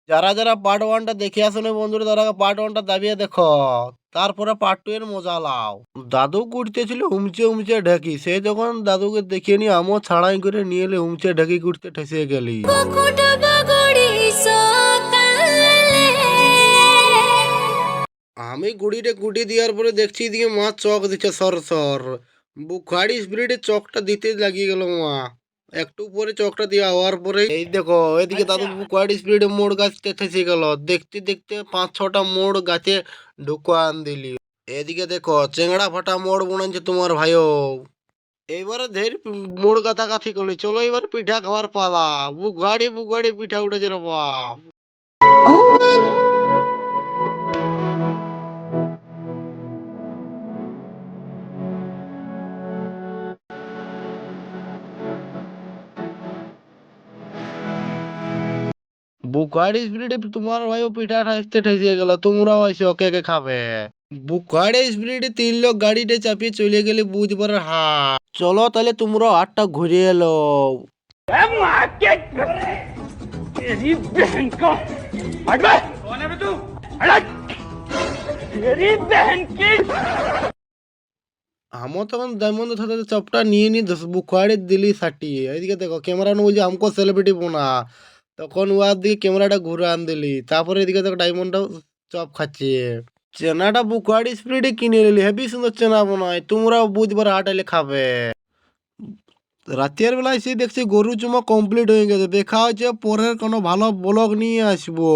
যারা যারা পার্ট ওয়ানটা দেখে আসুন বন্ধুরা, তারা পার্ট ওয়ানটা দাবিয়ে দেখো, তারপরে পার্ট টু এর মজা লাও। দাদু কুটতেছিল উমচে উমচে ঢাকি, সে যখন দাদুকে দেখিয়ে নি আমও ছাড়াই করে নিয়ে এলে উমচে ঢাকি কুটতে ঠেসে গেলি। আমি গুড়িটা কুটি দেওয়ার পরে দেখছি দিকে মা চক দিচ্ছে সর সর, বুখারি স্পিরিটে চকটা দিতে লাগিয়ে গেল মা। একটু পরে চকটা দেওয়া হওয়ার পরে এই দেখো এদিকে দাদু বুখারি স্পিরিটে মোড় গাছতে ঠেসে গেল, দেখতে দেখতে 5-6টা মোড় গাছে ঢুকান দিলি। এদিকে দেখো চেংড়া ফাটা মোড় বোনাচ্ছে তোমার ভাইও। এইবারে ধের মোড় গাথাগাথি করলি, চলো এবার পিঠা খাওয়ার পালা। বুগাড়ি বুগাড়ি পিঠা উঠেছে রে বাপ। বুখারি স্পিরিটে তোমার ভাইও পিঠা ঠাইতে ঠাইসে গেল, তোমরাও এসে কে কে খাবে। বুখারি স্পিরিটে 3 লোক গাড়িতে চাপিয়ে চলে গেলে বুধবার হাট। চলো তাহলে তোমরাও হাটটা ঘুরে এলো। আমও তখন ডায়মন্ড থাকতে চপটা নিয়ে নি বুখারি দিলি সাটিয়ে। এইদিকে দেখো ক্যামেরা নে বলছে আমকো সেলিব্রিটি বোনা, তখন উয়ার দিকে ক্যামেরাটা ঘুরে আন দিলি। তারপরে এদিকে দেখো ডায়মন্ডটাও চপ খাচ্ছে। চেনাটা বুখারি স্পিরিটে কিনে নিলি, হেবি সুন্দর চেনা বোনায়, তোমরাও বুধবার হাট এলে খাবে। রাতের বেলায় এসে দেখছি গরু চুমা কমপ্লিট হয়ে গেছে। দেখা হচ্ছে পরের কোনো ভালো ব্লগ নিয়ে আসবো।